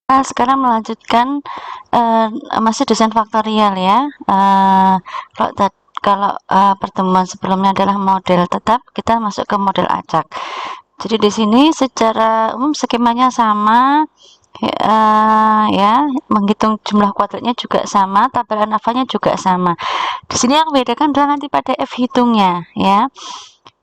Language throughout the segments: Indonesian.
Sekarang melanjutkan masih desain faktorial ya. Kalau pertemuan sebelumnya adalah model tetap, kita masuk ke model acak. Jadi di sini secara umum skemanya sama, ya, menghitung jumlah kuadratnya juga sama, tabel ANAVA-nya juga sama. Di sini yang membedakan adalah nanti pada F hitungnya ya.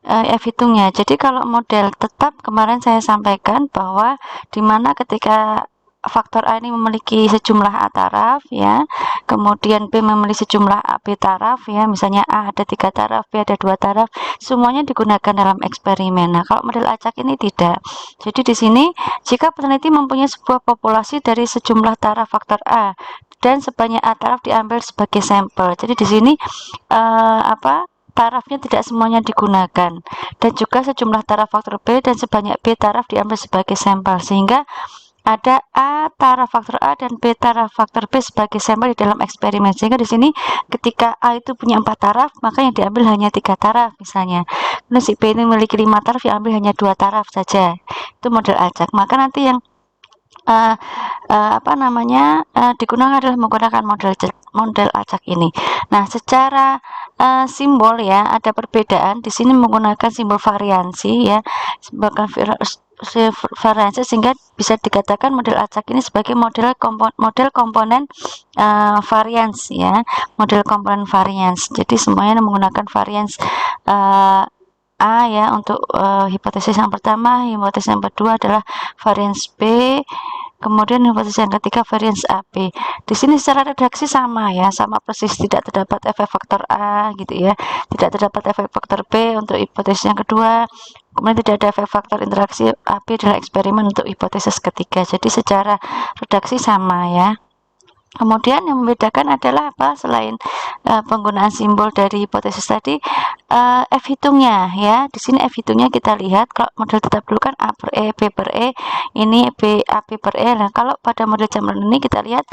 F hitungnya. Jadi kalau model tetap kemarin saya sampaikan bahwa dimana ketika faktor A ini memiliki sejumlah A taraf ya, kemudian B memiliki sejumlah B taraf ya, misalnya A ada 3 taraf, B ada 2 taraf, semuanya digunakan dalam eksperimen. Nah, kalau model acak ini tidak. Jadi di sini jika peneliti mempunyai sebuah populasi dari sejumlah taraf faktor A dan sebanyak A taraf diambil sebagai sampel. Jadi di sini tarafnya tidak semuanya digunakan, dan juga sejumlah taraf faktor B dan sebanyak B taraf diambil sebagai sampel, sehingga ada A taraf faktor A dan B taraf faktor B sebagai sampel di dalam eksperimen. Sehingga di sini ketika A itu punya 4 taraf, maka yang diambil hanya 3 taraf misalnya. Nah, si B ini memiliki 5 taraf, diambil hanya 2 taraf saja. Itu model acak. Maka nanti yang digunakan adalah menggunakan model acak ini. Nah, secara simbol ya ada perbedaan. Di sini menggunakan simbol variansi ya, variansi, sehingga bisa dikatakan model acak ini sebagai model komponen varians ya, model komponen varians. Jadi semuanya menggunakan varians A ya untuk hipotesis yang pertama. Hipotesis yang kedua adalah varians B, kemudian hipotesis yang ketiga varians AB. Di sini secara redaksi sama ya, sama persis, tidak terdapat efek faktor A gitu ya, tidak terdapat efek faktor B untuk hipotesis yang kedua, kemudian tidak ada efek faktor interaksi AB dalam eksperimen untuk hipotesis ketiga. Jadi secara redaksi sama ya. Kemudian yang membedakan adalah apa? Selain penggunaan simbol dari hipotesis tadi, F hitungnya ya. Di sini F hitungnya kita lihat, kalau model tetap dulu kan A per E, B per E, ini B AB per E. Nah, kalau pada model Chamberlain ini kita lihat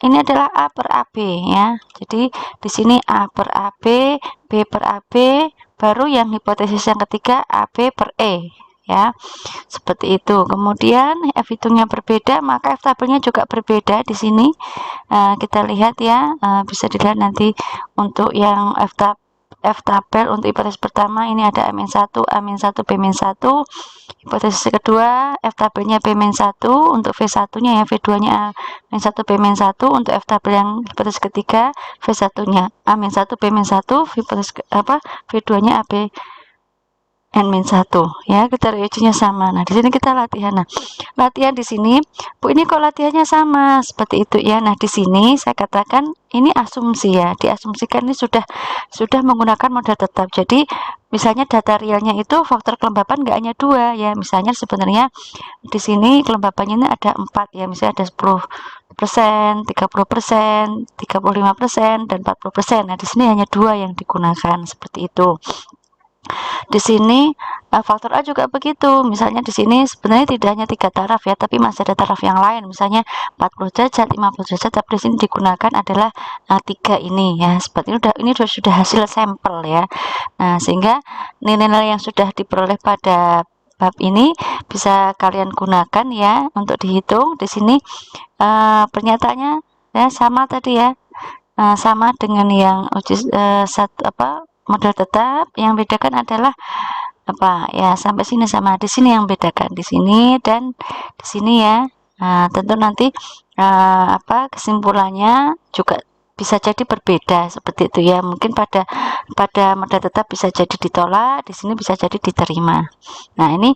ini adalah A per AB ya. Jadi di sini A per AB, B per AB, baru yang hipotesis yang ketiga AB per E ya, seperti itu. Kemudian F hitungnya berbeda, maka F tabelnya juga berbeda. Di sini kita lihat ya, bisa dilihat nanti untuk yang F tabel untuk hipotesis pertama ini ada A-1, A-1, B-1. Hipotesis kedua F tabelnya B-1, untuk V1 nya ya, V2 nya A-1, B-1. Untuk F tabel yang hipotesis ketiga V1 nya A-1, B-1, hipotesis V2 nya AB N-1 ya, kita ujinya sama. Nah, di sini kita latihan. Nah, latihan di sini, Bu, ini kok latihannya sama seperti itu ya. Nah, di sini saya katakan ini asumsi ya, diasumsikan ini sudah menggunakan model tetap. Jadi misalnya data realnya itu faktor kelembapan nggak hanya 2 ya. Misalnya sebenarnya di sini kelembapannya ini ada 4 ya, misalnya ada 10%, 30%, 35%, dan 40%. Nah, di sini hanya 2 yang digunakan seperti itu. Di sini faktor A juga begitu. Misalnya di sini sebenarnya tidak hanya 3 taraf ya, tapi masih ada taraf yang lain. Misalnya 40 derajat, 50 derajat, tapi di sini digunakan adalah 3 ini ya. Seperti ini sudah hasil sampel ya. Nah, sehingga nilai-nilai yang sudah diperoleh pada bab ini bisa kalian gunakan ya untuk dihitung. Di sini pernyataannya ya sama tadi ya. Sama dengan yang model tetap. Yang bedakan adalah apa ya, sampai sini sama, di sini yang bedakan di sini dan di sini ya. Nah, tentu nanti kesimpulannya juga bisa jadi berbeda seperti itu ya. Mungkin pada model tetap bisa jadi ditolak, di sini bisa jadi diterima. Nah, ini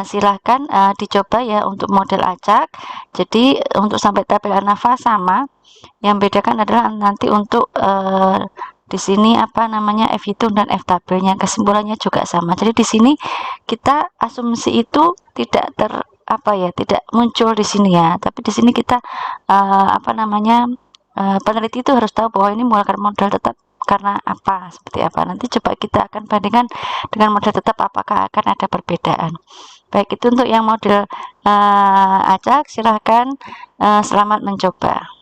silahkan dicoba ya untuk model acak. Jadi untuk sampai tabel ANAVA sama. Yang bedakan adalah nanti untuk di sini F hitung dan F tabelnya, kesimpulannya juga sama. Jadi di sini kita asumsi itu tidak tidak muncul di sini ya, tapi di sini kita peneliti itu harus tahu bahwa ini menggunakan model tetap karena apa, seperti apa. Nanti coba kita akan bandingkan dengan model tetap apakah akan ada perbedaan. Baik, itu untuk yang model acak. Silahkan selamat mencoba.